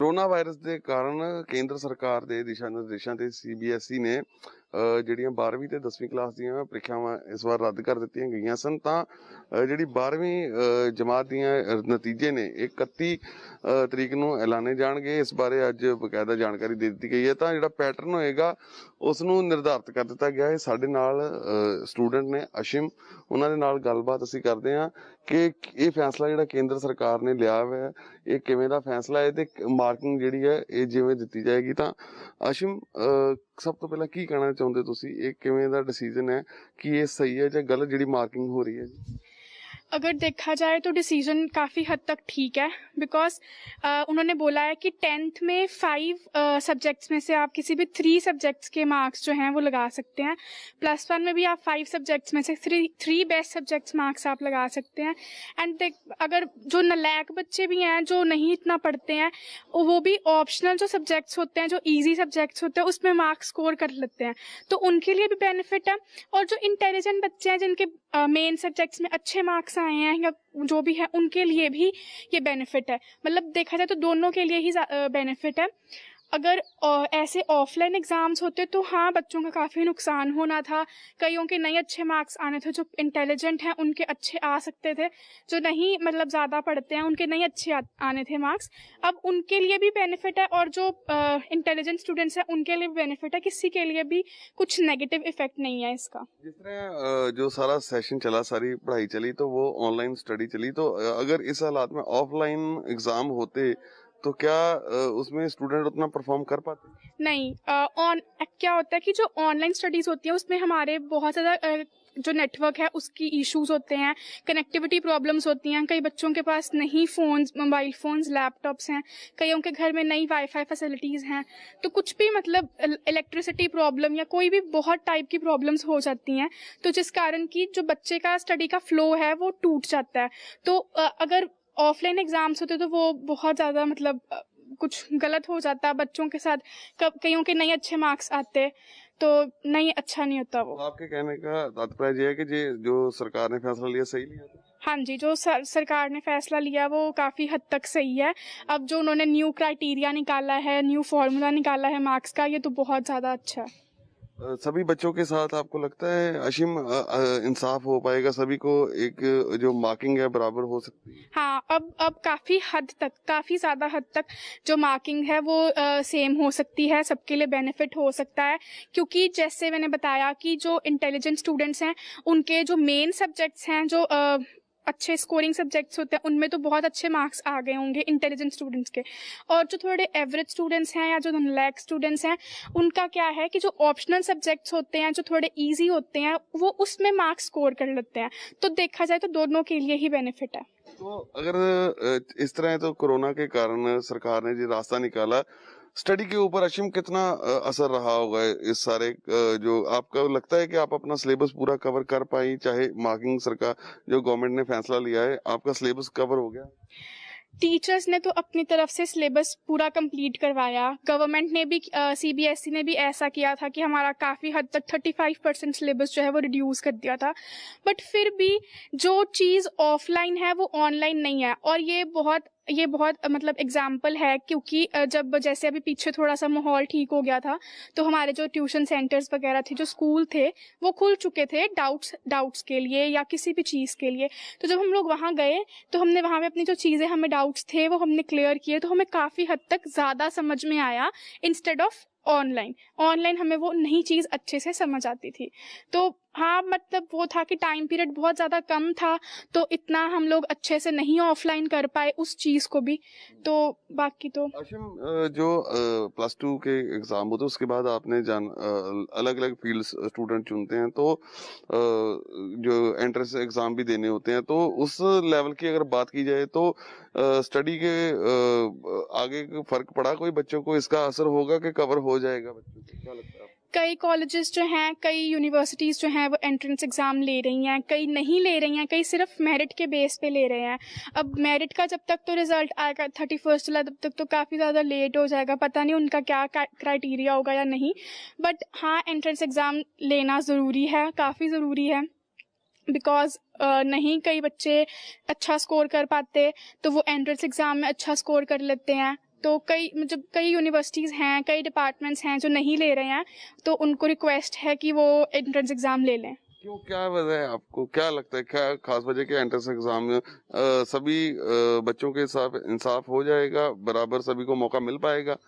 Corona virus के कारण केंद्र सरकार के दिशा निर्देशों से CBSE ने ਜਿਹੜੀਆਂ 12ਵੀਂ ਤੇ 10ਵੀਂ ਕਲਾਸ ਦੀਆਂ ਪ੍ਰੀਖਿਆਵਾਂ ਇਸ ਵਾਰ ਰੱਦ ਕਰ ਦਿੱਤੀਆਂ ਗਈਆਂ ਸਨ। ਤਾਂ ਜਿਹੜੀ 12ਵੀਂ ਜਮਾਤ ਦੀਆਂ ਨਤੀਜੇ ਨੇ 31 ਤਰੀਕ ਨੂੰ ਐਲਾਨੇ ਜਾਣਗੇ। ਇਸ ਬਾਰੇ ਅੱਜ ਬਕਾਇਦਾ ਜਾਣਕਾਰੀ ਦੇ ਦਿੱਤੀ ਗਈ ਹੈ। ਤਾਂ ਜਿਹੜਾ ਪੈਟਰਨ ਹੋਏਗਾ ਉਸ ਨੂੰ ਨਿਰਧਾਰਿਤ ਕਰ ਦਿੱਤਾ ਗਿਆ ਹੈ। ਸਾਡੇ ਨਾਲ ਸਟੂਡੈਂਟ ਨੇ ਅਸ਼ਿਮ, ਉਹਨਾਂ ਦੇ ਨਾਲ ਗੱਲਬਾਤ ਅਸੀਂ ਕਰਦੇ ਹਾਂ ਕਿ ਇਹ ਫੈਸਲਾ ਜਿਹੜਾ ਕੇਂਦਰ ਸਰਕਾਰ ਨੇ ਲਿਆ ਹੈ ਇਹ ਕਿਵੇਂ ਦਾ ਫੈਸਲਾ ਹੈ ਤੇ ਮਾਰਕਿੰਗ ਜਿਹੜੀ ਹੈ ਇਹ ਜਿਵੇਂ ਦਿੱਤੀ ਜਾਏਗੀ। ਤਾਂ ਅਸ਼ਿਮ, ਸਭ ਤੋਂ ਪਹਿਲਾਂ ਕੀ ਕਹਿਣਾ ਚਾਹੁੰਦੇ ਤੁਸੀਂ, ਇਹ ਕਿਵੇਂ ਦਾ डिसीजन है कि ये सही है या गलत ਜਿਹੜੀ मार्किंग हो रही है जी? अगर देखा जाए तो डिसीजन काफ़ी हद तक ठीक है, बिकॉज उन्होंने बोला है कि 10th में 5 सब्जेक्ट्स में से आप किसी भी 3 सब्जेक्ट्स के मार्क्स जो हैं वो लगा सकते हैं। +1 में भी आप 5 सब्जेक्ट्स में से 3 बेस्ट सब्जेक्ट्स मार्क्स आप लगा सकते हैं। एंड अगर जो नालायक बच्चे भी हैं जो नहीं इतना पढ़ते हैं वो भी ऑप्शनल जो सब्जेक्ट्स होते हैं, जो ईजी सब्जेक्ट्स होते हैं उसमें मार्क्स स्कोर कर लेते हैं, तो उनके लिए भी बेनिफिट है। और जो इंटेलिजेंट बच्चे हैं जिनके मेन सब्जेक्ट्स में अच्छे मार्क्स आए हैं या जो भी है उनके लिए भी ये बेनिफिट है। मतलब देखा जाए तो दोनों के लिए ही बेनिफिट है। अगर ऐसे ऑफलाइन एग्जाम्स होते तो हाँ, बच्चों का काफ़ी नुकसान होना था। कईयों के नहीं अच्छे मार्क्स आने थे, जो इंटेलिजेंट हैं उनके अच्छे आ सकते थे, जो नहीं मतलब ज़्यादा पढ़ते हैं उनके नहीं अच्छे आने थे मार्क्स। अब उनके लिए भी बेनिफिट है और जो इंटेलिजेंट स्टूडेंट्स हैं उनके लिए भी बेनिफिट है। किसी के लिए भी कुछ नेगेटिव इफेक्ट नहीं है इसका। जिस तरह जो सारा सेशन चला, सारी पढ़ाई चली, तो वो ऑनलाइन स्टडी चली, तो अगर इस हालात में ऑफलाइन एग्जाम होते तो क्या उसमें स्टूडेंट उतना परफॉर्म कर पाते? नहीं, क्या होता है कि जो ऑनलाइन स्टडीज़ होती है उसमें हमारे बहुत ज़्यादा जो नेटवर्क है उसकी इश्यूज होते हैं, कनेक्टिविटी प्रॉब्लम्स होती हैं। कई बच्चों के पास नहीं फ़ोन्स, मोबाइल फ़ोन्स, लैपटॉप्स हैं, कईयों के घर में नई वाईफाई फैसिलिटीज़ हैं, तो कुछ भी मतलब इलेक्ट्रिसिटी प्रॉब्लम या कोई भी बहुत टाइप की प्रॉब्लम्स हो जाती हैं, तो जिस कारण की जो बच्चे का स्टडी का फ्लो है वो टूट जाता है। तो अगर ऑफलाइन एग्जाम्स होते तो वो बहुत ज़्यादा मतलब कुछ गलत हो जाता बच्चों के साथ, कईयों के नहीं अच्छे मार्क्स आते तो नहीं, अच्छा नहीं होता वो। तो आपके कहने का तात्पर्य ये है कि जो सरकार ने फैसला लिया सही लिया था? हाँ जी, जो सरकार ने फैसला लिया वो काफ़ी हद तक सही है। अब जो उन्होंने न्यू क्राइटेरिया निकाला है, न्यू फॉर्मूला निकाला है मार्क्स का, ये तो बहुत ज़्यादा अच्छा है। सभी बच्चों के साथ आपको लगता है अशीम इंसाफ हो पाएगा, सभी को एक जो मार्किंग है बराबर हो सकती है? हाँ, अब काफ़ी हद तक, काफ़ी ज़्यादा हद तक जो मार्किंग है वो सेम हो सकती है, सबके लिए बेनिफिट हो सकता है। क्योंकि जैसे मैंने बताया कि जो इंटेलिजेंट स्टूडेंट्स हैं उनके जो मेन सब्जेक्ट्स हैं, जो अच्छे स्कोरिंग सब्जेक्ट्स होते हैं, उनमें तो बहुत अच्छे मार्क्स आ गए होंगे इंटेलिजेंट स्टूडेंट्स के। और जो थोड़े एवरेज स्टूडेंट्स हैं या जो नालायक स्टूडेंट्स हैं उनका क्या है कि जो ऑप्शनल सब्जेक्ट्स होते हैं, जो थोड़े इजी होते हैं, वो उसमें मार्क्स स्कोर कर लेते हैं। तो देखा जाए तो दोनों के लिए ही बेनिफिट है। तो अगर इस तरह तो कोरोना के कारण सरकार ने जो रास्ता निकाला, स्टडी के ऊपर अशीम कितना असर रहा होगा इस सारे जो आपको लगता है कि आप अपना सिलेबस पूरा कवर कर पाई, चाहे मार्किंग सरकार जो गवर्नमेंट ने फैसला लिया है, आपका सिलेबस कवर हो गया? टीचर्स ने तो अपनी तरफ से सिलेबस पूरा कंप्लीट करवाया। गवर्नमेंट ने भी, CBSE ने भी ऐसा किया था कि हमारा काफ़ी हद तक 35% सिलेबस जो है वो रिड्यूस कर दिया था। बट फिर भी जो चीज़ ऑफलाइन है वो ऑनलाइन नहीं है, और ये बहुत मतलब एग्जाम्पल है। क्योंकि जब जैसे अभी पीछे थोड़ा सा माहौल ठीक हो गया था तो हमारे जो ट्यूशन सेंटर्स वगैरह थे, जो स्कूल थे, वो खुल चुके थे डाउट्स के लिए या किसी भी चीज़ के लिए। तो जब हम लोग वहाँ गए तो हमने वहाँ पे अपनी जो चीज़ें, हमें डाउट्स थे वो हमने क्लियर किए, तो हमें काफ़ी हद तक ज़्यादा समझ में आया इंस्टेड ऑफ ऑनलाइन हमें वो नई चीज़ अच्छे से समझ आती थी। तो हाँ, मतलब वो था कि टाइम पीरियड बहुत ज़्यादा कम था, तो इतना हम लोग अच्छे से नहीं ऑफलाइन कर पाए उस चीज़ को भी। तो बाकी तो अशीम, जो +2 के एग्जाम होते हैं उसके बाद आपने अलग अलग फील्ड्स स्टूडेंट चुनते हैं, तो जो एंट्रेंस एग्जाम भी देने होते हैं, तो उस लेवल की अगर बात की जाए तो स्टडी के आगे फर्क पड़ा कोई बच्चों को? इसका असर होगा कि कवर हो जाएगा बच्चों को, क्या लगता है? कई कॉलेजेस जो हैं, कई यूनिवर्सिटीज़ जो हैं वो एंट्रेंस एग्ज़ाम ले रही हैं, कई नहीं ले रही हैं, कई सिर्फ मेरिट के बेस पे ले रहे हैं। अब मेरिट का जब तक तो रिजल्ट आएगा 31 जुलाई, तब तक तो काफ़ी ज़्यादा लेट हो जाएगा, पता नहीं उनका क्या क्राइटेरिया होगा या नहीं। बट हाँ, एंट्रेंस एग्ज़ाम लेना ज़रूरी है, काफ़ी ज़रूरी है। बिकॉज नहीं, कई बच्चे अच्छा स्कोर कर पाते तो वो एंट्रेंस एग्ज़ाम में अच्छा स्कोर कर लेते हैं, तो कई यूनिवर्सिटीज़ हैं, कई डिपार्टमेंट्स हैं जो नहीं ले रहे हैं, तो उनको रिक्वेस्ट है कि वो एंट्रेंस एग्ज़ाम ले लें। क्यों, क्या वजह है, आपको क्या लगता है, क्या खास वजह क्या एंट्रेंस एग्जाम में सभी बच्चों के साथ इंसाफ हो जाएगा, बराबर सभी को मौका मिल पाएगा?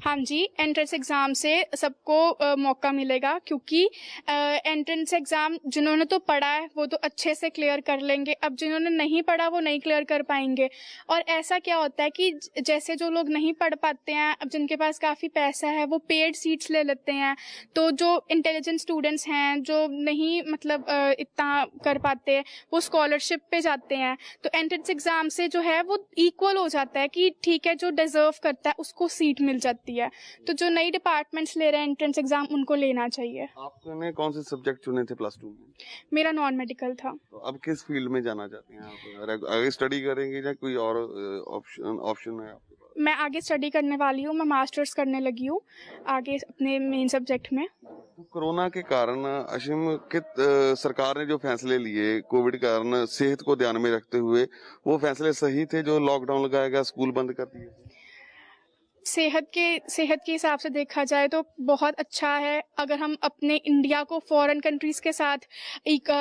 हाँ जी, एंट्रेंस एग्ज़ाम से सबको मौका मिलेगा, क्योंकि एंट्रेंस एग्ज़ाम जिन्होंने तो पढ़ा है वो तो अच्छे से क्लियर कर लेंगे, अब जिन्होंने नहीं पढ़ा वो नहीं क्लियर कर पाएंगे। और ऐसा क्या होता है कि जैसे जो लोग नहीं पढ़ पाते हैं, अब जिनके पास काफ़ी पैसा है वो पेड सीट्स ले लेते हैं, तो जो इंटेलिजेंट स्टूडेंट्स हैं जो नहीं मतलब इतना कर पाते वो स्कॉलरशिप पे जाते हैं। तो एंट्रेंस एग्ज़ाम से जो है वो इक्वल हो जाता है कि ठीक है, जो डिज़र्व करता है उसको सीट मिल जाती है। तो जो नई डिपार्टमेंट्स ले रहे हैं एंट्रेंस एग्जाम उनको लेना चाहिए। आपने कौन से सब्जेक्ट चुने थे प्लस 2 में? मेरा नॉन मेडिकल था। तो अब किस फील्ड में जाना चाहते हैं आप? आगे स्टडी करेंगे या कोई और ऑप्शन है आपके पास? मैं आगे स्टडी करने वाली हूँ, मैं मास्टर्स करने लगी हूँ आगे अपने मेन सब्जेक्ट में। तो कोरोना के कारण अशिम सरकार ने जो फैसले लिए कोविड के कारण सेहत को ध्यान में रखते हुए, वो फैसले सही थे जो लॉकडाउन लगाया गया, स्कूल बंद कर दिए? सेहत के हिसाब से देखा जाए तो बहुत अच्छा है। अगर हम अपने इंडिया को फॉरेन कंट्रीज़ के साथ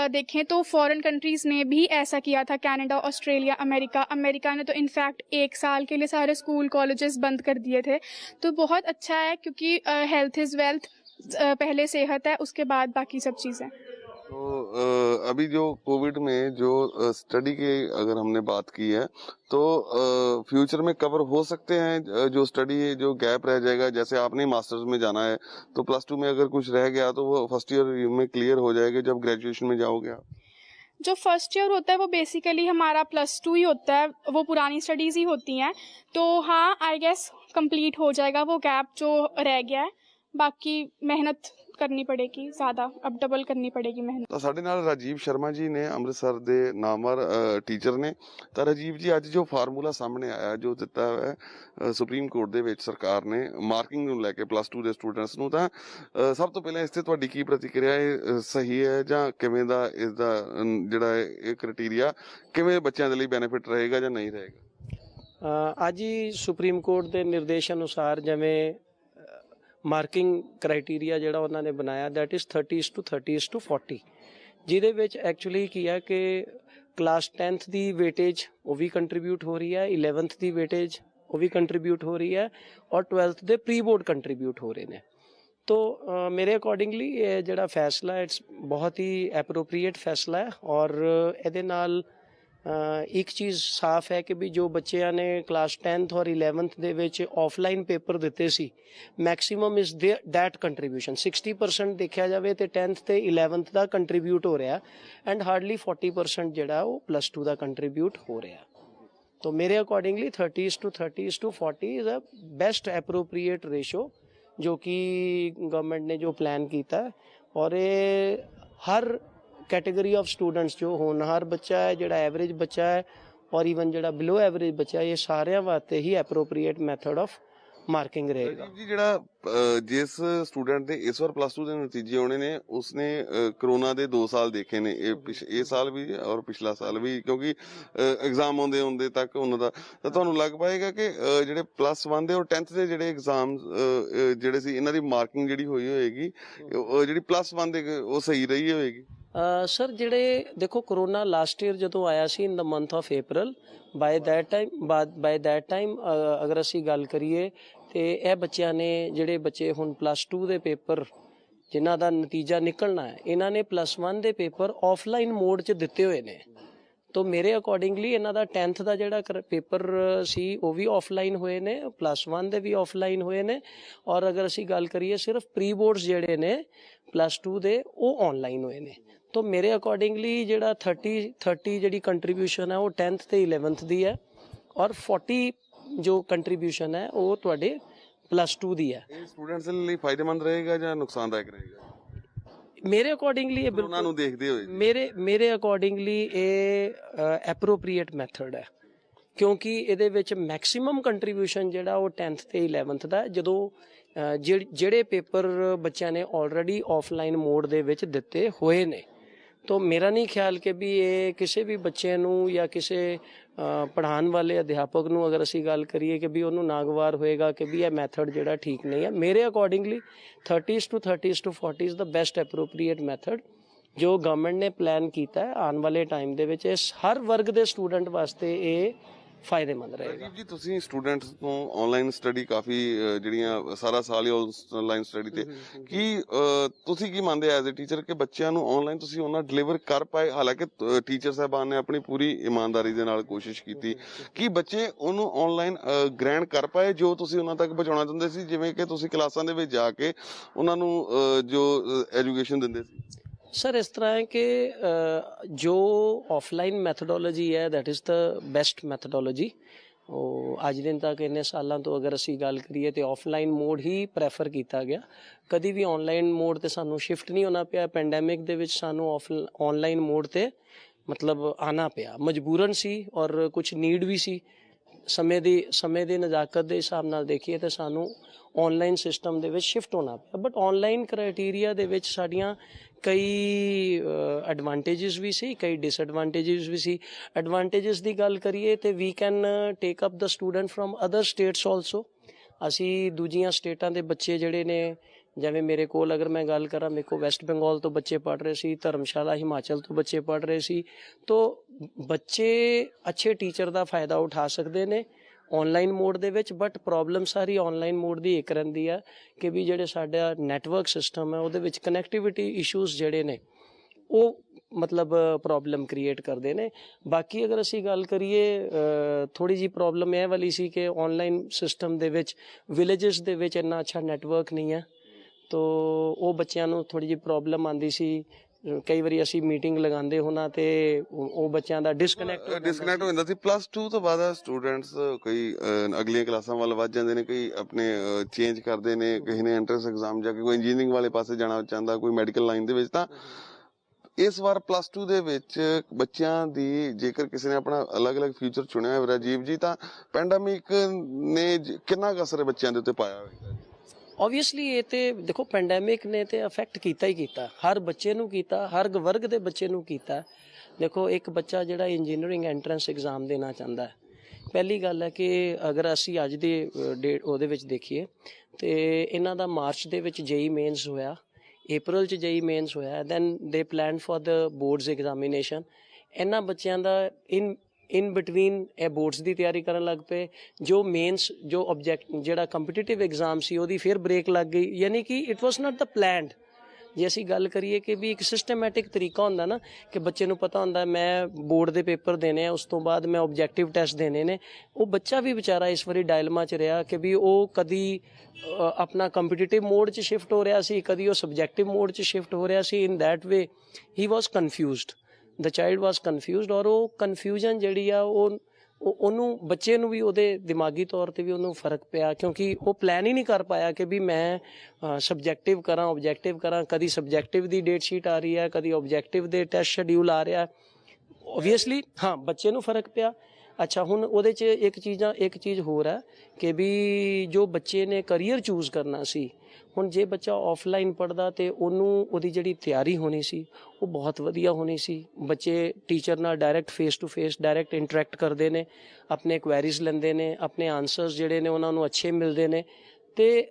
देखें तो फॉरेन कंट्रीज़ ने भी ऐसा किया था, कनाडा, ऑस्ट्रेलिया, अमेरिका ने तो इनफैक्ट 1 साल के लिए सारे स्कूल कॉलेजेस बंद कर दिए थे। तो बहुत अच्छा है, क्योंकि हेल्थ इज़ वेल्थ, पहले सेहत है उसके बाद बाकी सब चीज़ें। तो अभी जो कोविड में जो स्टडी की अगर हमने बात की है, तो फ्यूचर में कवर हो सकते हैं जो स्टडी जो गैप रह जाएगा, जैसे आपने मास्टर्स में जाना है तो प्लस 2 में अगर कुछ रह गया तो वो फर्स्ट ईयर में क्लियर हो जाएगा जब ग्रेजुएशन में जाओगे आप? जो फर्स्ट ईयर होता है वो बेसिकली हमारा +2 ही होता है, वो पुरानी स्टडीज़ ही होती हैं। तो हाँ, आई गेस कंप्लीट हो जाएगा वो गैप जो रह गया है। बाकी मेहनत करनी पड़ेगी ज़्यादा, अब डबल करनी पड़ेगी मेहनत। ਤਾਂ ਸਾਡੇ ਨਾਲ ਰਾਜੀਵ ਸ਼ਰਮਾ ਜੀ ਨੇ, ਅੰਮ੍ਰਿਤਸਰ ਦੇ ਨਾਮਵਰ ਟੀਚਰ ਨੇ। ਤਾਂ ਰਾਜੀਵ ਜੀ, ਅੱਜ ਜੋ ਫਾਰਮੂਲਾ ਸਾਹਮਣੇ ਆਇਆ ਜੋ ਦਿੱਤਾ ਹੈ ਸੁਪਰੀਮ ਕੋਰਟ ਦੇ ਵਿੱਚ ਸਰਕਾਰ ਨੇ ਮਾਰਕਿੰਗ ਨੂੰ ਲੈ ਕੇ ਪਲੱਸ 2 ਦੇ ਸਟੂਡੈਂਟਸ ਨੂੰ, ਤਾਂ ਸਭ ਤੋਂ ਪਹਿਲਾਂ ਇਸ ਤੇ ਤੁਹਾਡੀ ਕੀ ਪ੍ਰਤੀਕਿਰਿਆ ਹੈ? ਸਹੀ ਹੈ ਜਾਂ ਕਿਵੇਂ ਦਾ ਇਸ ਦਾ ਜਿਹੜਾ ਇਹ ਕ੍ਰਾਈਟੇਰੀਆ ਕਿਵੇਂ ਬੱਚਿਆਂ ਦੇ ਲਈ ਬੈਨੀਫਿਟ ਰਹੇਗਾ ਜਾਂ ਨਹੀਂ ਰਹੇਗਾ? ਅੱਜ ਹੀ ਸੁਪਰੀਮ ਕੋਰਟ ਦੇ ਨਿਰਦੇਸ਼ ਅਨੁਸਾਰ ਜਿਵੇਂ ਮਾਰਕਿੰਗ ਕ੍ਰਾਈਟੇਰੀਆ ਜਿਹੜਾ ਉਹਨਾਂ ਨੇ ਬਣਾਇਆ, ਦੈਟ ਇਜ਼ 30:30:40, ਜਿਹਦੇ ਵਿੱਚ ਐਕਚੁਅਲੀ ਕੀ ਹੈ ਕਿ ਕਲਾਸ 10th ਦੀ ਵੇਟੇਜ ਉਹ ਵੀ ਕੰਟਰੀਬਿਊਟ ਹੋ ਰਹੀ ਹੈ, 11th ਦੀ ਵੇਟੇਜ ਉਹ ਵੀ ਕੰਟਰੀਬਿਊਟ ਹੋ ਰਹੀ ਹੈ, ਔਰ 12th ਦੇ ਪ੍ਰੀ ਬੋਰਡ ਕੰਟਰੀਬਿਊਟ ਹੋ ਰਹੇ ਨੇ। तो मेरे अकॉर्डिंगली ये ਜਿਹੜਾ फैसला इट्स बहुत ही एप्रोप्रिएट फैसला है। और ਇਹਦੇ ਨਾਲ ਇੱਕ ਚੀਜ਼ ਸਾਫ਼ ਹੈ ਕਿ ਵੀ ਜੋ ਬੱਚਿਆਂ ਨੇ ਕਲਾਸ 10th ਔਰ 11th ਦੇ ਵਿੱਚ ਆਫਲਾਈਨ ਪੇਪਰ ਦਿੱਤੇ ਸੀ, ਮੈਕਸਿਮਮ ਇਜ਼ ਦੈਟ ਕੰਟਰੀਬਿਊਸ਼ਨ 60% ਦੇਖਿਆ ਜਾਵੇ ਤੇ 10th ਤੇ 11th ਦਾ ਕੰਟਰੀਬਿਊਟ ਹੋ ਰਿਹਾ, ਐਂਡ ਹਾਰਡਲੀ 40% ਜਿਹੜਾ ਉਹ +2 ਦਾ ਕੰਟਰੀਬਿਊਟ ਹੋ ਰਿਹਾ। तो मेरे accordingly 30:30:40 is a best appropriate ratio जो कि गवर्नमेंट ने जो प्लान किया है। और ये हर कैटेगरी ऑफ स्टूडेंट्स जो होनहार बच्चा है, जोड़ा एवरेज बच्चा है और ईवन जोड़ा बिलो एवरेज बच्चा है, ये सारे वास्ते ही एप्रोप्रिएट मैथड ऑफ मार्किंग रहेगा। ਜੀ, ਜਿਹੜਾ ਜਿਸ ਸਟੂਡੈਂਟ ਦੇ ਇਸ ਵਾਰ ਪਲੱਸ 2 ਦੇ ਨਤੀਜੇ ਆਉਣੇ ਨੇ, ਉਸਨੇ ਕਰੋਨਾ ਦੇ 2 ਸਾਲ ਦੇਖੇ ਨੇ, ਇਹ ਸਾਲ ਵੀ ਔਰ ਪਿਛਲਾ ਸਾਲ ਵੀ, ਕਿਉਂਕਿ ਐਗਜ਼ਾਮ ਆਉਂਦੇ ਤੱਕ ਉਹਨਾਂ ਦਾ, ਤਾਂ ਤੁਹਾਨੂੰ ਲੱਗ ਪਾਏਗਾ ਕਿ ਜਿਹੜੇ ਪਲੱਸ 1 ਦੇ ਔਰ 10th ਦੇ ਜਿਹੜੇ ਐਗਜ਼ਾਮ ਜਿਹੜੇ ਸੀ, ਇਹਨਾਂ ਦੀ ਮਾਰਕਿੰਗ ਜਿਹੜੀ ਹੋਈ ਹੋਏਗੀ, ਜਿਹੜੀ ਪਲੱਸ 1 ਦੇ ਉਹ ਸਹੀ ਰਹੀ ਹੋਏਗੀ? ਸਰ, ਜਿਹੜੇ ਦੇਖੋ ਕਰੋਨਾ ਲਾਸਟ ਈਅਰ ਜਦੋਂ ਆਇਆ ਸੀ in the month of April, by that time ਅਗਰ ਅਸੀਂ ਗੱਲ ਕਰੀਏ ਤੇ ਇਹ ਬੱਚਿਆਂ ਨੇ, ਜਿਹੜੇ ਬੱਚੇ ਹੁਣ +2 ਦੇ ਪੇਪਰ ਜਿਨ੍ਹਾਂ ਦਾ ਨਤੀਜਾ ਨਿਕਲਣਾ ਹੈ, ਇਹਨਾਂ ਨੇ +1 ਦੇ ਪੇਪਰ ਆਫਲਾਈਨ ਮੋਡ 'ਚ ਦਿੱਤੇ ਹੋਏ ਨੇ। तो मेरे अकॉर्डिंगली ਇਹਨਾਂ ਦਾ 10th ਦਾ ਜਿਹੜਾ ਪੇਪਰ ਸੀ ਉਹ ਵੀ ਆਫਲਾਈਨ ਹੋਏ ਨੇ, +1 ਦੇ ਵੀ ਆਫਲਾइन ਹੋਏ ਨੇ, ਔਰ ਅਗਰ ਅਸੀਂ ਗੱਲ ਕਰੀਏ ਸਿਰਫ ਪ੍ਰੀ ਬੋਰਡਸ ਜਿਹੜੇ ਨੇ +2 ਦੇ ਉਹ ਆਨਲਾਈਨ ਹੋਏ ਨੇ। तो मेरे अकॉर्डिंगली ਜਿਹੜਾ 30 ਜਿਹੜੀ ਕੰਟਰੀਬਿਊਸ਼ਨ ਹੈ ਉਹ 10th ਤੇ 11th ਦੀ ਹੈ, ਔਰ 40 ਜੋ ਕੰਟਰੀਬਿਊਸ਼ਨ ਹੈ ਉਹ ਤੁਹਾਡੇ +2 ਦੀ ਹੈ। ਇਹ ਸਟੂਡੈਂਟਸ ਲਈ ਫਾਇਦੇਮੰਦ ਰਹੇਗਾ ਜਾਂ ਨੁਕਸਾਨਦਾਇਕ ਰਹੇਗਾ? मेरे अकॉर्डिंगली ये ਉਹਨਾਂ ਨੂੰ ਦੇਖਦੇ ਹੋਏ मेरे अकॉर्डिंगली ਇਹ ਐਪਰੋਪਰੀਏਟ ਮੈਥਡ ਹੈ, ਕਿਉਂਕਿ ਇਹਦੇ ਵਿੱਚ ਮੈਕਸਿਮਮ ਕੰਟਰੀਬਿਊਸ਼ਨ ਜਿਹੜਾ ਉਹ 10th ਤੇ 11th ਦਾ, ਜਦੋਂ ਜਿਹੜੇ ਪੇਪਰ ਬੱਚਿਆਂ ਨੇ ਆਲਰੇਡੀ ਆਫਲਾਈਨ ਮੋਡ ਦੇ ਵਿੱਚ ਦਿੱਤੇ ਹੋਏ ਨੇ। तो मेरा नहीं ख्याल कि भी ये किसी भी बच्चे नूं या किसी ਪੜ੍ਹਾਉਣ ਵਾਲੇ ਅਧਿਆਪਕ ਨੂੰ ਅਗਰ ਅਸੀਂ ਗੱਲ ਕਰੀਏ ਕਿ ਵੀ ਉਹਨੂੰ ਨਾਗਵਾਰ ਹੋਏਗਾ ਕਿ ਵੀ ਇਹ ਮੈਥਡ ਜਿਹੜਾ ਠੀਕ ਨਹੀਂ ਹੈ, ਮੇਰੇ accordingly 30s to 40s the best appropriate method ਜੋ ਗਵਰਨਮੈਂਟ ਨੇ ਪਲਾਨ ਕੀਤਾ ਹੈ ਆਉਣ ਵਾਲੇ ਟਾਈਮ ਦੇ ਵਿੱਚ ਇਸ ਹਰ ਵਰਗ ਦੇ ਸਟੂਡੈਂਟ ਵਾਸਤੇ ਇਹ ਫਾਇਦੇਮੰਦ ਰਹੇਗਾ। ਰਾਜੀਵ ਜੀ, ਤੁਸੀਂ ਸਟੂਡੈਂਟਸ ਤੋਂ ਆਨਲਾਈਨ ਸਟੱਡੀ ਕਾਫੀ ਜਿਹੜੀਆਂ ਸਾਰਾ ਸਾਲ ਹੀ ਆਨਲਾਈਨ ਸਟੱਡੀ ਤੇ ਕੀ ਤੁਸੀਂ ਕੀ ਮੰਨਦੇ ਐਜ਼ ਅ ਟੀਚਰ ਕਿ ਬੱਚਿਆਂ ਨੂੰ ਆਨਲਾਈਨ ਤੁਸੀਂ ਉਹਨਾਂ ਡਿਲੀਵਰ ਕਰ ਪਾਏ? ਹਾਲਾਂਕਿ ਟੀਚਰ ਸਾਹਿਬਾਨ ਨੇ ਆਪਣੀ ਪੂਰੀ ਇਮਾਨਦਾਰੀ ਦੇ ਨਾਲ ਕੋਸ਼ਿਸ਼ ਕੀਤੀ ਕਿ ਬੱਚੇ ਉਹਨੂੰ ਆਨਲਾਈਨ ਗ੍ਰਹਿਣ ਕਰ ਪਾਏ ਜੋ ਤੁਸੀਂ ਉਹਨਾਂ ਤੱਕ ਪਹੁੰਚਾਉਣਾ ਚਾਹੁੰਦੇ ਸੀ, ਜਿਵੇਂ ਕਿ ਤੁਸੀਂ ਕਲਾਸਾਂ ਦੇ ਵਿੱਚ ਜਾ ਕੇ ਉਹਨਾਂ ਨੂੰ ਜੋ ਐਜੂਕੇਸ਼ਨ ਦਿੰਦੇ ਸੀ? ਸਰ ਇਸ ਤਰ੍ਹਾਂ ਹੈ ਕਿ ਜੋ ਆਫਲਾਈਨ ਮੈਥਡੋਲੋਜੀ ਹੈ that is the best methodology. ਉਹ ਅੱਜ ਦਿਨ ਤੱਕ ਇੰਨੇ ਸਾਲਾਂ ਤੋਂ ਅਗਰ ਅਸੀਂ ਗੱਲ ਕਰੀਏ ਤੇ ਆਫਲਾਈਨ ਮੋਡ ਹੀ ਪ੍ਰੈਫਰ ਕੀਤਾ ਗਿਆ, ਕਦੀ ਵੀ ਆਨਲਾਈਨ ਮੋਡ ਤੇ ਸਾਨੂੰ ਸ਼ਿਫਟ ਨਹੀਂ ਹੋਣਾ ਪਿਆ। ਪੈਂਡੈਮਿਕ ਦੇ ਵਿੱਚ ਸਾਨੂੰ ਆਨਲਾਈਨ ਮੋਡ ਤੇ ਮਤਲਬ ਆਣਾ ਪਿਆ, ਮਜਬੂਰਨ ਸੀ ਔਰ ਕੁਝ ਨੀਡ ਵੀ ਸੀ। ਸਮੇਂ ਦੀ ਨਜ਼ਾਕਤ ਦੇ ਹਿਸਾਬ ਨਾਲ ਦੇਖੀਏ ਤਾਂ ਸਾਨੂੰ ਆਨਲਾਈਨ ਸਿਸਟਮ ਦੇ ਵਿੱਚ ਸ਼ਿਫਟ ਹੋਣਾ ਪਿਆ। ਬਟ ਆਨਲਾਈਨ ਕ੍ਰਾਈਟੇਰੀਆ ਦੇ ਵਿੱਚ ਸਾਡੀਆਂ ਕਈ ਐਡਵਾਂਟੇजेस ਵੀ ਸੀ, ਕਈ ਡਿਸਐਡਵਾਂਟੇजेस ਵੀ ਸੀ। ਐਡਵਾਂਟੇजेस ਦੀ ਗੱਲ ਕਰੀਏ ਤੇ we can take up the student from other states also. ਅਸੀਂ ਦੂਜੀਆਂ ਸਟੇਟਾਂ ਦੇ ਬੱਚੇ ਜਿਹੜੇ ਨੇ, ਜਿਵੇਂ ਮੇਰੇ ਕੋਲ ਅਗਰ ਮੈਂ ਗੱਲ ਕਰਾਂ, ਮੇਰੇ ਕੋਲ ਵੈਸਟ ਬੰਗਾਲ ਤੋਂ ਬੱਚੇ ਪੜ੍ਹ ਰਹੇ ਸੀ, ਧਰਮਸ਼ਾਲਾ ਹਿਮਾਚਲ ਤੋਂ ਬੱਚੇ ਪੜ੍ਹ ਰਹੇ ਸੀ। ਤੋ ਬੱਚੇ ਅੱਛੇ ਟੀਚਰ ਦਾ ਫਾਇਦਾ ਉਠਾ ਸਕਦੇ ਨੇ ਆਨਲਾਈਨ ਮੋਡ ਦੇ ਵਿੱਚ। But problem sorry online mode ਦੀ ਇੱਕ ਰਹਿੰਦੀ ਆ ਕਿ ਵੀ ਜਿਹੜੇ ਸਾਡਾ ਨੈਟਵਰਕ ਸਿਸਟਮ ਹੈ ਉਹਦੇ ਵਿੱਚ ਕਨੈਕਟੀਵਿਟੀ ਇਸ਼ੂਜ਼ ਜਿਹੜੇ ਨੇ ਉਹ ਮਤਲਬ ਪ੍ਰੋਬਲਮ ਕ੍ਰੀਏਟ ਕਰਦੇ ਨੇ। ਬਾਕੀ ਅਗਰ ਅਸੀਂ ਗੱਲ ਕਰੀਏ ਥੋੜ੍ਹੀ ਜਿਹੀ ਪ੍ਰੋਬਲਮ ਇਹ ਵਾਲੀ ਸੀ ਕਿ ਆਨਲਾਈਨ ਸਿਸਟਮ ਦੇ ਵਿੱਚ ਵਿਲੇजेस ਦੇ ਵਿੱਚ ਇੰਨਾ ਅੱਛਾ ਨੈਟਵਰਕ ਨਹੀਂ ਹੈ, ਤੋ ਉਹ ਬੱਚਿਆਂ ਨੂੰ ਥੋੜ੍ਹੀ ਜਿਹੀ ਪ੍ਰੋਬਲਮ ਆਉਂਦੀ ਸੀ। ਕਈ ਵਾਰੀ ਅਸੀਂ ਮੀਟਿੰਗ ਲਗਾਉਂਦੇ ਹੋਣਾ ਤੇ ਉਹ ਬੱਚਿਆਂ ਦਾ ਡਿਸਕਨੈਕਟ ਹੋ ਜਾਂਦਾ ਸੀ। +2 ਤੋਂ ਬਾਅਦ ਸਟੂਡੈਂਟਸ ਕਈ ਅਗਲੀਆਂ ਕਲਾਸਾਂ ਵੱਲ ਵੱਧ ਜਾਂਦੇ ਨੇ, ਕਈ ਆਪਣੇ ਚੇਂਜ ਕਰਦੇ ਨੇ, ਕਿਸੇ ਨੇ ਐਂਟਰੈਂਸ ਐਗਜ਼ਾਮ ਜਾ ਕੇ ਕੋਈ ਇੰਜੀਨੀਅਰਿੰਗ ਵਾਲੇ ਪਾਸੇ ਜਾਣਾ ਚਾਹੁੰਦਾ, ਕੋਈ ਮੈਡੀਕਲ ਲਾਈਨ ਦੇ ਵਿੱਚ। ਤਾਂ ਇਸ ਵਾਰ +2 ਦੇ ਵਿੱਚ ਬੱਚਿਆਂ ਦੀ ਜੇਕਰ ਕਿਸੇ ਨੇ ਆਪਣਾ ਅਲੱਗ-ਅਲੱਗ ਫਿਊਚਰ ਚੁਣਿਆ ਹੈ ਰਾਜੀਵ ਜੀ, ਤਾਂ ਪੈਂਡੈਮਿਕ ਨੇ ਕਿੰਨਾ ਕੁ ਅਸਰ ਬੱਚਿਆਂ ਦੇ ਉੱਤੇ ਪਾਇਆ ਹੋਵੇਗਾ? ਓਬਵੀਅਸਲੀ ਇਹ ਤੇ ਦੇਖੋ ਪੈਂਡੈਮਿਕ ਨੇ ਤੇ ਅਫੈਕਟ ਕੀਤਾ ਹੀ ਕੀਤਾ, ਹਰ ਬੱਚੇ ਨੂੰ ਕੀਤਾ, ਹਰ ਵਰਗ ਦੇ ਬੱਚੇ ਨੂੰ ਕੀਤਾ। ਦੇਖੋ ਇੱਕ ਬੱਚਾ ਜਿਹੜਾ ਇੰਜੀਨੀਅਰਿੰਗ ਐਂਟਰੈਂਸ ਐਗਜ਼ਾਮ ਦੇਣਾ ਚਾਹੁੰਦਾ ਹੈ, ਪਹਿਲੀ ਗੱਲ ਹੈ ਕਿ ਅਗਰ ਅਸੀਂ ਅੱਜ ਦੇ ਡੇਟ ਉਹਦੇ ਵਿੱਚ ਦੇਖੀਏ ਤੇ ਇਹਨਾਂ ਦਾ ਮਾਰਚ ਦੇ ਵਿੱਚ ਜੇਈ ਮੇਨਸ ਹੋਇਆ, April 'ਚ ਜੇਈ ਮੇਨਸ ਹੋਇਆ, then they plan for the boards examination. ਇਹਨਾਂ ਬੱਚਿਆਂ ਦਾ ਇਨ ਬਿਟਵੀਨ ਇਹ ਬੋਰਡਸ ਦੀ ਤਿਆਰੀ ਕਰਨ ਲੱਗ ਪਏ। ਜੋ ਮੇਨਸ ਜੋ ਆਬਜੈਕਟ ਜਿਹੜਾ ਕੰਪੀਟੀਟਿਵ ਐਗਜ਼ਾਮ ਸੀ ਉਹਦੀ ਫਿਰ ਬ੍ਰੇਕ ਲੱਗ ਗਈ, ਯਾਨੀ ਕਿ it was not the planned. ਜੇ ਅਸੀਂ ਗੱਲ ਕਰੀਏ ਕਿ ਵੀ ਇੱਕ ਸਿਸਟਮੈਟਿਕ ਤਰੀਕਾ ਹੁੰਦਾ ਨਾ ਕਿ ਬੱਚੇ ਨੂੰ ਪਤਾ ਹੁੰਦਾ ਮੈਂ ਬੋਰਡ ਦੇ ਪੇਪਰ ਦੇਣੇ ਆ, ਉਸ ਤੋਂ ਬਾਅਦ ਮੈਂ ਆਬਜੈਕਟਿਵ ਟੈਸਟ ਦੇਣੇ ਨੇ, ਉਹ ਬੱਚਾ ਵੀ ਵਿਚਾਰਾ ਇਸ ਵਾਰੀ ਡਾਇਲਮਾ 'ਚ ਰਿਹਾ ਕਿ ਵੀ ਉਹ ਕਦੀ ਆਪਣਾ ਕੰਪੀਟੀਟਿਵ ਮੋਡ 'ਚ ਸ਼ਿਫਟ ਹੋ ਰਿਹਾ ਸੀ, ਕਦੀ ਉਹ ਸਬਜੈਕਟਿਵ ਮੋਡ 'ਚ ਸ਼ਿਫਟ ਹੋ ਰਿਹਾ ਸੀ। In that way he was confused, the child was confused. ਔਰ ਉਹ ਕਨਫਿਊਜ਼ਨ ਜਿਹੜੀ ਆ ਉਹਨੂੰ ਬੱਚੇ ਨੂੰ ਵੀ ਉਹਦੇ ਦਿਮਾਗੀ ਤੌਰ ਤੇ ਵੀ ਉਹਨੂੰ ਫਰਕ ਪਿਆ, ਕਿਉਂਕਿ ਉਹ ਪਲਾਨ ਹੀ ਨਹੀਂ ਕਰ ਪਾਇਆ ਕਿ ਵੀ ਮੈਂ ਸਬਜੈਕਟਿਵ ਕਰਾਂ ਆਬਜੈਕਟਿਵ ਕਰਾਂ। ਕਦੀ ਸਬਜੈਕਟਿਵ ਦੀ ਡੇਟ ਸ਼ੀਟ ਆ ਰਹੀ ਹੈ, ਕਦੀ ਆਬਜੈਕਟਿਵ ਦੇ ਟੈਸਟ ਸ਼ਡਿਊਲ ਆ ਰਿਹਾ। ਓਬਵੀਅਸਲੀ ਹਾਂ ਬੱਚੇ ਨੂੰ ਫਰਕ ਪਿਆ। ਅੱਛਾ ਹੁਣ ਉਹਦੇ 'ਚ ਇੱਕ ਚੀਜ਼ ਹੋਰ ਹੈ ਕਿ ਵੀ ਜੋ ਬੱਚੇ ਨੇ ਕਰੀਅਰ ਚੂਜ਼ ਕਰਨਾ ਸੀ, ਹੁਣ ਜੇ ਬੱਚਾ ਆਫਲਾਈਨ ਪੜ੍ਹਦਾ ਤੇ ਉਹਦੀ ਜਿਹੜੀ ਤਿਆਰੀ ਹੋਣੀ ਸੀ ਉਹ ਬਹੁਤ ਵਧੀਆ ਹੋਣੀ ਸੀ। ਬੱਚੇ ਟੀਚਰ ਨਾਲ direct face to face direct interact ਕਰਦੇ ਨੇ, ਆਪਣੇ ਕੁਐਰੀਜ਼ ਲੈਂਦੇ ਨੇ, ਆਪਣੇ ਆਨਸਰਸ ਜਿਹੜੇ ਨੇ ਉਹਨਾਂ ਨੂੰ ਅੱਛੇ ਮਿਲਦੇ ਨੇ। ਤੇ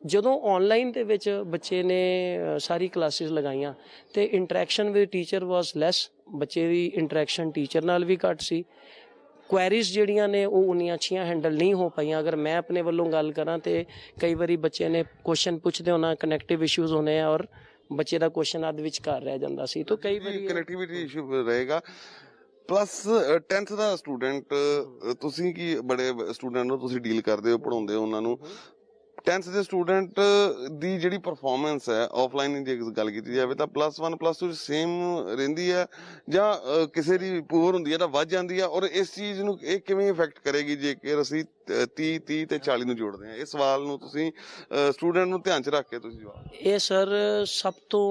ਜਦੋਂ ਆਨਲਾਈਨ ਦੇ ਵਿੱਚ ਬੱਚੇ ਨੇ ਸਾਰੀ ਕਲਾਸਿਸ ਲਗਾਈਆਂ ਤੇ ਇੰਟਰੈਕਸ਼ਨ ਵਿਦ ਟੀਚਰ ਵਾਸ ਲੈਸ, ਬੱਚੇ ਦੀ ਇੰਟਰੈਕਸ਼ਨ ਟੀਚਰ ਨਾਲ ਵੀ ਘੱਟ ਸੀ। ਕੁਐਰੀਜ਼ ਜਿਹੜੀਆਂ ਨੇ ਉਹ ਉਨੀਆਂ ਅੱਛੀਆਂ ਹੈਂਡਲ ਨਹੀਂ ਹੋ ਪਾਈਆਂ। ਅਗਰ ਮੈਂ ਆਪਣੇ ਵੱਲੋਂ ਗੱਲ ਕਰਾਂ ਤੇ ਕਈ ਵਾਰੀ ਬੱਚੇ ਨੇ ਕੁਐਸਚਨ ਪੁੱਛਦੇ ਹੋਣਾ, ਕਨੈਕਟਿਵ ਇਸ਼ੂਜ਼ ਹੋਣੇ ਆ ਔਰ ਬੱਚੇ ਦਾ ਕੁਐਸਚਨ ਅੱਧ ਵਿਚਕਾਰ ਰਹਿ ਜਾਂਦਾ ਸੀ। ਤਾਂ ਕਈ ਵਾਰੀ ਕਨੈਕਟੀਵਿਟੀ ਇਸ਼ੂ ਰਹੇਗਾ। ਪਲੱਸ 10th ਦਾ ਸਟੂਡੈਂਟ, ਤੁਸੀਂ ਕੀ ਬੜੇ ਸਟੂਡੈਂਟ ਨੂੰ ਤੁਸੀਂ ਡੀਲ ਕਰਦੇ ਹੋ, ਪੜ੍ਹਾਉਂਦੇ ਹੋ ਉਹਨਾਂ ਨੂੰ, 10th ਦੇ ਸਟੂਡੈਂਟ ਦੀ ਜਿਹੜੀ ਪਰਫਾਰਮੈਂਸ ਹੈ ਆਫਲਾਈਨ ਦੀ ਗੱਲ ਕੀਤੀ ਜਾਵੇ ਤਾਂ +1 +2 ਸੇਮ ਰਹਿੰਦੀ ਹੈ ਜਾਂ ਕਿਸੇ ਦੀ ਪੂਰ ਹੁੰਦੀ ਹੈ ਤਾਂ ਵੱਧ ਜਾਂਦੀ ਹੈ? ਔਰ ਇਸ ਚੀਜ਼ ਨੂੰ ਇਹ ਕਿਵੇਂ ਇਫੈਕਟ ਕਰੇਗੀ ਜੇਕਰ ਅਸੀਂ 30 ਤੇ 40 ਨੂੰ ਜੋੜਦੇ ਹਾਂ? ਇਸ ਸਵਾਲ ਨੂੰ ਤੁਸੀਂ ਸਟੂਡੈਂਟ ਨੂੰ ਧਿਆਨ 'ਚ ਰੱਖ ਕੇ ਤੁਸੀਂ ਜਵਾਬ। ਇਹ ਸਰ ਸਭ ਤੋਂ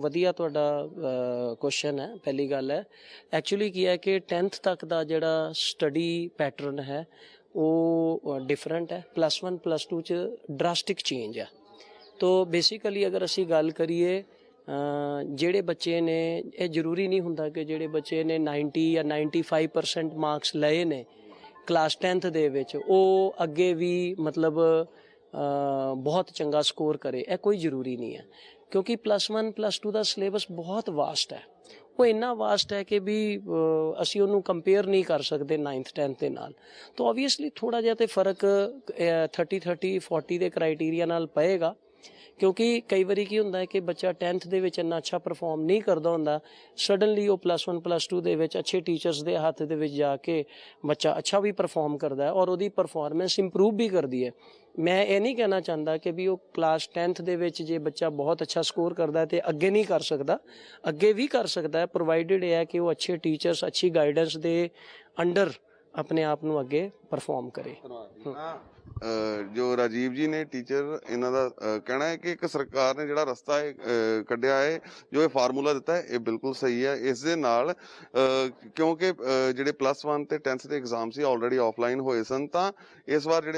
ਵਧੀਆ ਤੁਹਾਡਾ ਕੁਐਸਚਨ ਹੈ। ਪਹਿਲੀ ਗੱਲ ਹੈ ਐਕਚੁਅਲੀ ਕੀ ਹੈ ਕਿ 10th ਤੱਕ ਦਾ ਜਿਹੜਾ ਸਟੱਡੀ ਪੈਟਰਨ ਹੈ ਉਹ ਡਿਫਰੈਂਟ ਹੈ। +1 +2 'ਚ ਡਰਾਸਟਿਕ ਚੇਂਜ ਹੈ। ਤੋ ਬੇਸਿਕਲੀ ਅਗਰ ਅਸੀਂ ਗੱਲ ਕਰੀਏ ਜਿਹੜੇ ਬੱਚੇ ਨੇ, ਇਹ ਜ਼ਰੂਰੀ ਨਹੀਂ ਹੁੰਦਾ ਕਿ ਜਿਹੜੇ ਬੱਚੇ ਨੇ 90 ਜਾਂ 95% ਮਾਰਕਸ ਲਏ ਨੇ ਕਲਾਸ 10th ਦੇ ਵਿੱਚ ਉਹ ਅੱਗੇ ਵੀ ਮਤਲਬ ਬਹੁਤ ਚੰਗਾ ਸਕੋਰ ਕਰੇ, ਇਹ ਕੋਈ ਜ਼ਰੂਰੀ ਨਹੀਂ ਹੈ ਕਿਉਂਕਿ +1 +2 ਦਾ ਸਿਲੇਬਸ ਬਹੁਤ ਵਾਸਟ ਹੈ। ਉਹ ਇੰਨਾ ਵਾਸਟ ਹੈ ਕਿ ਵੀ ਅਸੀਂ ਉਹਨੂੰ ਕੰਪੇਅਰ ਨਹੀਂ ਕਰ ਸਕਦੇ 9th 10th ਦੇ ਨਾਲ। ਤਾਂ ਓਬਵੀਅਸਲੀ ਥੋੜ੍ਹਾ ਜਿਹਾ ਤਾਂ ਫ਼ਰਕ 30 40 ਦੇ ਕ੍ਰਾਈਟੀਰੀਆ ਨਾਲ ਪਏਗਾ ਕਿਉਂਕਿ ਕਈ ਵਾਰੀ ਕੀ ਹੁੰਦਾ ਹੈ ਕਿ ਬੱਚਾ 10th ਦੇ ਵਿੱਚ ਇੰਨਾ ਅੱਛਾ ਪਰਫਾਰਮ ਨਹੀਂ ਕਰਦਾ ਹੁੰਦਾ, ਸਡਨਲੀ ਉਹ +1 +2 ਦੇ ਵਿੱਚ ਅੱਛੇ ਟੀਚਰਸ ਦੇ ਹੱਥ ਦੇ ਵਿੱਚ ਜਾ ਕੇ ਬੱਚਾ ਅੱਛਾ ਵੀ ਪਰਫਾਰਮ ਕਰਦਾ ਹੈ ਔਰ ਉਹਦੀ ਪਰਫਾਰਮੈਂਸ ਇੰਪਰੂਵ ਵੀ ਕਰਦੀ ਹੈ। ਮੈਂ ਇਹ ਨਹੀਂ ਕਹਿਣਾ ਚਾਹੁੰਦਾ ਕਿ ਵੀ ਉਹ ਕਲਾਸ 10th ਦੇ ਵਿੱਚ ਜੇ ਬੱਚਾ ਬਹੁਤ ਅੱਛਾ ਸਕੋਰ ਕਰਦਾ ਤੇ ਅੱਗੇ ਨਹੀਂ ਕਰ ਸਕਦਾ, ਅੱਗੇ ਵੀ ਕਰ ਸਕਦਾ ਹੈ, ਪ੍ਰੋਵਾਈਡਡ ਇਹ ਹੈ ਕਿ ਉਹ ਅੱਛੇ ਟੀਚਰਸ ਅੱਛੀ ਗਾਈਡੈਂਸ ਦੇ ਅੰਡਰ ਆਪਣੇ ਆਪ ਨੂੰ ਅੱਗੇ ਪਰਫਾਰਮ ਕਰੇ। ਜੋ ਰਾਜੀਵ ਜੀ ਨੇ ਟੀਚਰ, ਇਹਨਾਂ ਦਾ ਕਹਿਣਾ ਹੈ ਕਿ ਇੱਕ ਸਰਕਾਰ ਨੇ ਜਿਹੜਾ ਰਸਤਾ ਕੱਢਿਆ ਹੈ, ਜੋ ਇਹ ਫਾਰਮੂਲਾ ਦਿੱਤਾ ਹੈ, ਇਹ ਬਿਲਕੁਲ ਸਹੀ ਹੈ। ਇਸ ਦੇ ਨਾਲ ਕਿਉਂਕਿ ਜਿਹੜੇ +1 ਤੇ 10th ਦੇ ਐਗਜ਼ਾਮ ਸੀ ਆਲਰੇਡੀ ਆਫਲਾਈਨ ਹੋਏ ਸਨ, ਤਾਂ ਇਸ ਵਾਰ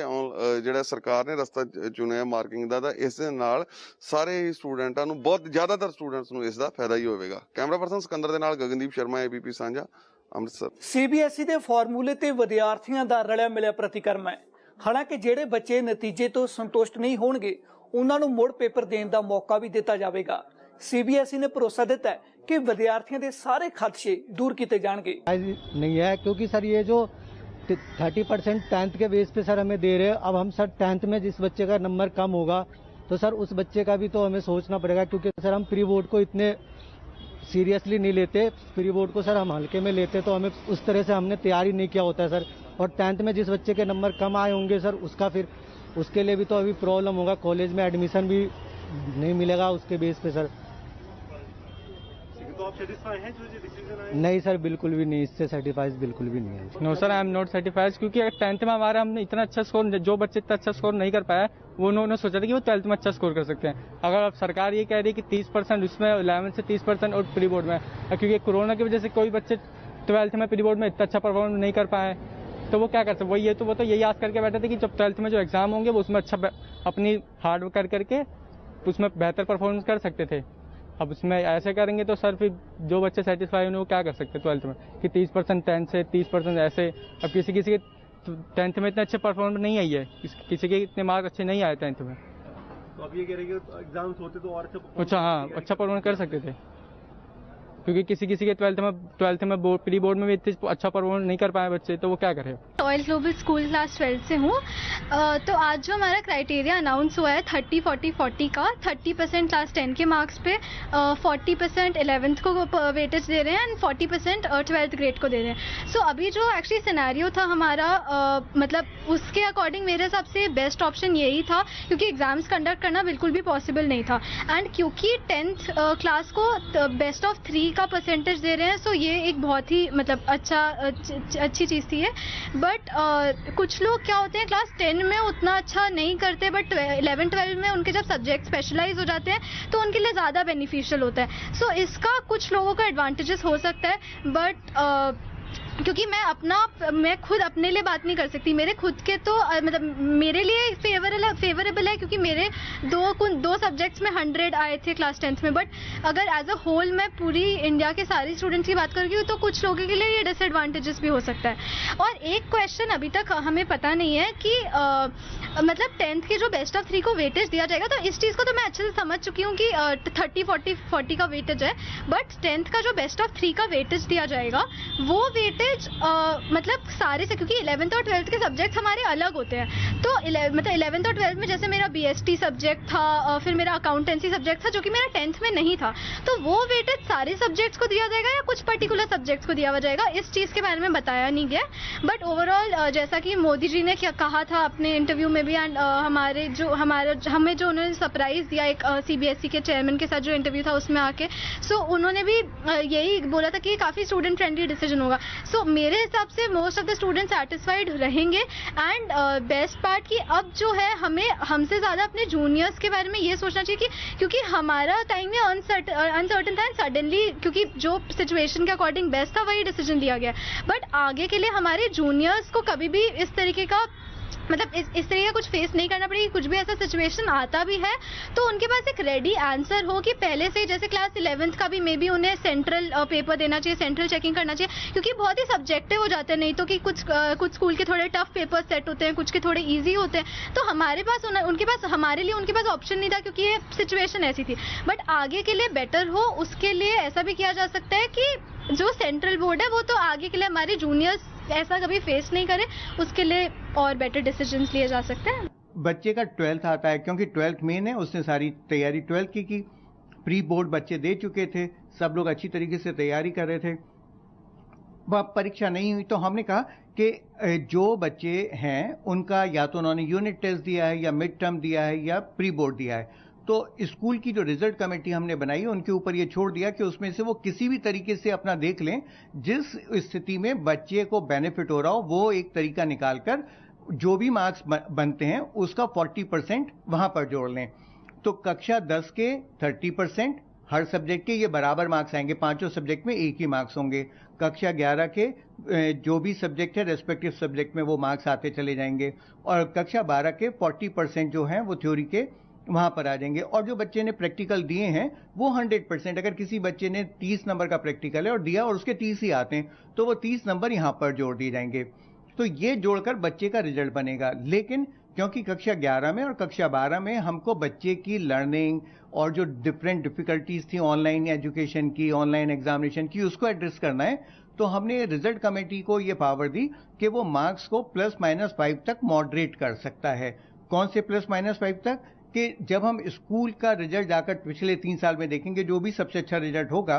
ਜਿਹੜਾ ਸਰਕਾਰ ਨੇ ਰਸਤਾ ਚੁਣਿਆ ਮਾਰਕਿੰਗ ਦਾ, ਤਾਂ ਇਸ ਦੇ ਨਾਲ ਸਾਰੇ ਹੀ ਸਟੂਡੈਂਟਾਂ ਨੂੰ, ਬਹੁਤ ਜ਼ਿਆਦਾਤਰ ਸਟੂਡੈਂਟਸ ਨੂੰ ਇਸ ਦਾ ਫਾਇਦਾ ਹੀ ਹੋਵੇਗਾ। ਕੈਮਰਾ ਪਰਸਨ ਸਿਕੰਦਰ ਦੇ ਨਾਲ ਗਗਨਦੀਪ ਸ਼ਰਮਾ, ABP ਸਾਂਝਾ, ਅੰਮ੍ਰਿਤਸਰ। CBSE ਦੇ ਫਾਰਮੂਲੇ ਤੇ ਵਿਦਿਆਰਥੀਆਂ ਦਾ ਰਲਿਆ ਮਿਲਿਆ ਪ੍ਰਤੀਕਰਮ ਹੈ। ਹਾਲਾਂਕਿ ਜਿਹੜੇ ਬੱਚੇ ਨਤੀਜੇ ਤੋਂ ਸੰਤੁਸ਼ਟ ਨਹੀਂ ਹੋਣਗੇ ਉਹਨਾਂ ਨੂੰ ਮੁੜ ਪੇਪਰ ਦੇਣ ਦਾ ਮੌਕਾ ਵੀ ਦਿੱਤਾ ਜਾਵੇਗਾ। CBSE ਨੇ ਭਰੋਸਾ ਦਿੱਤਾ ਹੈ कि विद्यार्थियों के सारे खदशे दूर किए जाएंगे। नहीं है क्योंकि सर ये जो 30% 10th के बेस पे सर हमें दे रहे हैं, अब हम सर 10th में जिस बच्चे का नंबर कम होगा तो सर उस बच्चे का भी तो हमें सोचना पड़ेगा, क्योंकि सर हम प्री बोर्ड को इतने सीरियसली नहीं लेते, प्री बोर्ड को सर हम हल्के में लेते, तो हमें उस तरह से हमने तैयारी नहीं किया होता है सर। और 10th में जिस बच्चे के नंबर कम आए होंगे सर उसका फिर उसके लिए भी तो अभी प्रॉब्लम होगा, कॉलेज में एडमिशन भी नहीं मिलेगा उसके बेस पे सर। तो आप सेटिस्फाई हैं जो डिसीजन आया? नहीं सर, बिल्कुल भी नहीं, इससे सेटिस्फाइड बिल्कुल भी नहीं है। No sir, I am not satisfied, क्योंकि अगर 10th में हमारा हमने इतना अच्छा स्कोर, जो बच्चे इतना अच्छा स्कोर नहीं कर पाया वो उन्होंने सोचा था कि वो 12th में अच्छा स्कोर कर सकते हैं। अगर अब सरकार ये कह रही है कि 30% उसमें 11th से 30% और प्री बोर्ड में, क्योंकि कोरोना की वजह से कोई बच्चे 12th में प्री बोर्ड में इतना अच्छा परफॉर्म नहीं कर पाए, तो वो क्या कर सकते, वो तो यही आस करके बैठे थे कि जब 12th में जो एग्जाम होंगे वो उसमें अच्छा अपनी हार्ड वर्क करके उसमें बेहतर परफॉर्मेंस कर सकते थे। अब उसमें ऐसे करेंगे तो सर फिर जो बच्चे सेटिस्फाई होंगे वो क्या कर सकते 12th में, कि 30% 10th से 30% ऐसे। अब किसी के 10th में इतने अच्छे परफॉर्मेंस नहीं आई है, किसी के इतने मार्क्स अच्छे नहीं आए 10th में, तो अब ये कह रहे हैं कि एग्जाम्स होते तो और अच्छा, हाँ, अच्छा परफॉर्मेंस कर सकते थे, क्योंकि किसी के 12th में प्री बोर्ड में भी इतने अच्छा परफॉर्मेंस नहीं कर पाए बच्चे, तो वो क्या करें। रॉयल ग्लोबल स्कूल क्लास 12 से हूँ। तो आज जो हमारा क्राइटेरिया अनाउंस हुआ है 30-40-40 का, 30% क्लास 10 के मार्क्स पे, 40% 11th को वेटेज दे रहे हैं एंड 40% 12th ग्रेड को दे रहे हैं। सो अभी जो एक्चुअली सिनेरियो था हमारा, मतलब उसके अकॉर्डिंग मेरे हिसाब से बेस्ट ऑप्शन यही था, क्योंकि एग्जाम्स कंडक्ट करना बिल्कुल भी पॉसिबल नहीं था। एंड क्योंकि 10th क्लास को बेस्ट ऑफ 3 का परसेंटेज दे रहे हैं, सो ये एक बहुत ही मतलब अच्छी चीज़ थी। बट कुछ लोग क्या होते हैं क्लास 10 में उतना अच्छा नहीं करते, बट 11-12 में उनके जब सब्जेक्ट स्पेशलाइज हो जाते हैं तो उनके लिए ज़्यादा बेनिफिशियल होता है। सो इसका कुछ लोगों का एडवांटेजेस हो सकता है, बट क्योंकि मैं खुद अपने लिए बात नहीं कर सकती, मेरे खुद के तो मतलब मेरे लिए फेवरेबल है, क्योंकि मेरे दो सब्जेक्ट्स में 100 आए थे क्लास 10th में। बट अगर एज अ होल मैं पूरी इंडिया के सारे स्टूडेंट्स की बात करूँगी तो कुछ लोगों के लिए ये डिसएडवांटेजेस भी हो सकता है। और एक क्वेश्चन अभी तक हमें पता नहीं है कि मतलब 10th के जो बेस्ट ऑफ 3 को वेटेज दिया जाएगा, तो इस चीज़ को तो मैं अच्छे से समझ चुकी हूँ कि 30-40 का वेटेज है, बट 10th का जो बेस्ट ऑफ 3 का वेटेज दिया जाएगा वो वेटेज मतलब सारे से, क्योंकि 11th और 12th के सब्जेक्ट हमारे अलग होते हैं, तो मतलब 11th और 12th में जैसे मेरा BST सब्जेक्ट था, फिर मेरा अकाउंटेंसी सब्जेक्ट था जो कि मेरा 10th में नहीं था, तो वो वेटेज सारे सब्जेक्ट्स को दिया जाएगा या कुछ पर्टिकुलर सब्जेक्ट्स को दिया जाएगा, इस चीज़ के बारे में बताया नहीं गया। बट ओवरऑल जैसा कि मोदी जी ने क्या कहा था अपने इंटरव्यू में भी, एंड हमें जो उन्होंने सरप्राइज दिया एक CBSE के चेयरमैन के साथ जो इंटरव्यू था उसमें आके, सो उन्होंने भी यही बोला था कि काफ़ी स्टूडेंट फ्रेंडली डिसीजन होगा। सो मेरे हिसाब से most of the student satisfied रहेंगे। एंड बेस्ट पार्ट कि अब जो है हमें हमसे ज़्यादा अपने जूनियर्स के बारे में ये सोचना चाहिए कि क्योंकि हमारा टाइम में अनसर्टन था, एंड सडनली क्योंकि जो सिचुएशन के अकॉर्डिंग बेस्ट था वही डिसीजन लिया गया, बट आगे के लिए हमारे जूनियर्स को कभी भी इस तरीके का मतलब इस तरह का कुछ फेस नहीं करना पड़ेगा। कुछ भी ऐसा सिचुएशन आता भी है तो उनके पास एक रेडी आंसर हो कि पहले से, जैसे क्लास 11th का भी मे बी उन्हें सेंट्रल पेपर देना चाहिए, सेंट्रल चेकिंग करना चाहिए, क्योंकि बहुत ही सब्जेक्टिव हो जाते हैं। नहीं तो कि कुछ स्कूल के थोड़े टफ पेपर सेट होते हैं, कुछ के थोड़े ईजी होते हैं। तो हमारे पास हमारे लिए उनके पास ऑप्शन नहीं था, क्योंकि ये सिचुएशन ऐसी थी। बट आगे के लिए बेटर हो उसके लिए ऐसा भी किया जा सकता है कि जो सेंट्रल बोर्ड है वो तो आगे के लिए हमारे जूनियर्स ऐसा कभी फेस नहीं करे, उसके लिए और बेटर डिसीजंस लिए जा सकते हैं। बच्चे का 12th आता है, क्योंकि 12th मेन है, उसने सारी तैयारी 12th की प्री बोर्ड बच्चे दे चुके थे, सब लोग अच्छी तरीके से तैयारी कर रहे थे। वह परीक्षा नहीं हुई तो हमने कहा कि जो बच्चे हैं उनका या तो उन्होंने यूनिट टेस्ट दिया है या मिड टर्म दिया है या प्री बोर्ड दिया है, तो स्कूल की जो रिजल्ट कमेटी हमने बनाई है उनके ऊपर ये छोड़ दिया कि उसमें से वो किसी भी तरीके से अपना देख लें, जिस स्थिति में बच्चे को बेनिफिट हो रहा हो वो एक तरीका निकालकर जो भी मार्क्स बनते हैं उसका 40% वहां पर जोड़ लें। तो कक्षा 10 के 30% हर सब्जेक्ट के ये बराबर मार्क्स आएंगे, पांचों सब्जेक्ट में एक ही मार्क्स होंगे। कक्षा 11 के जो भी सब्जेक्ट है रेस्पेक्टिव सब्जेक्ट में वो मार्क्स आते चले जाएंगे, और कक्षा 12 के 40% जो हैं वो थ्योरी के वहां पर आ जाएंगे। और जो बच्चे ने प्रैक्टिकल दिए हैं वो 100%, अगर किसी बच्चे ने 30 नंबर का प्रैक्टिकल है और दिया और उसके 30 ही आते हैं तो वो 30 नंबर यहां पर जोड़ दिए जाएंगे। तो ये जोड़कर बच्चे का रिजल्ट बनेगा। लेकिन क्योंकि कक्षा 11 में और कक्षा 12 में हमको बच्चे की लर्निंग और जो डिफरेंट डिफिकल्टीज थी ऑनलाइन एजुकेशन की, ऑनलाइन एग्जामिनेशन की, उसको एड्रेस करना है, तो हमने रिजल्ट कमेटी को ये पावर दी कि वो मार्क्स को +-5 तक मॉडरेट कर सकता है। कौन से +-5 तक? कि जब हम स्कूल का रिजल्ट जाकर पिछले 3 साल में देखेंगे, जो भी सबसे अच्छा रिजल्ट होगा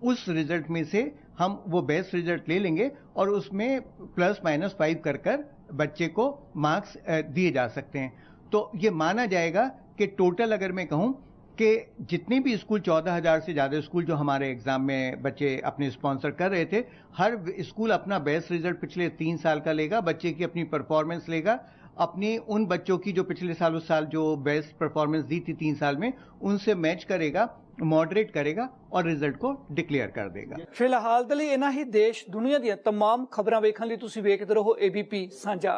उस रिजल्ट में से हम वो बेस्ट रिजल्ट ले लेंगे और उसमें +-5 कर बच्चे को मार्क्स दिए जा सकते हैं। तो ये माना जाएगा कि टोटल अगर मैं कहूं कि जितने भी स्कूल 14,000 से ज्यादा स्कूल जो हमारे एग्जाम में बच्चे अपने स्पॉन्सर कर रहे थे, हर स्कूल अपना बेस्ट रिजल्ट पिछले 3 साल का लेगा, बच्चे की अपनी परफॉर्मेंस लेगा, अपनी उन बच्चों की जो पिछले साल उस साल जो बेस्ट परफॉर्मेंस दी थी 3 साल में उनसे मैच करेगा, मॉडरेट करेगा और रिजल्ट को डिक्लेयर कर देगा। फिलहाल ਦੇ ਲਈ ਇਹਨਾਂ ਹੀ ਦੇਸ਼ ਦੁਨੀਆ ਦੀਆਂ तमाम ਖਬਰਾਂ ਵੇਖਣ ਲਈ ਤੁਸੀਂ ਵੇਖਦੇ ਰਹੋ ABP ਸਾਂਝਾ।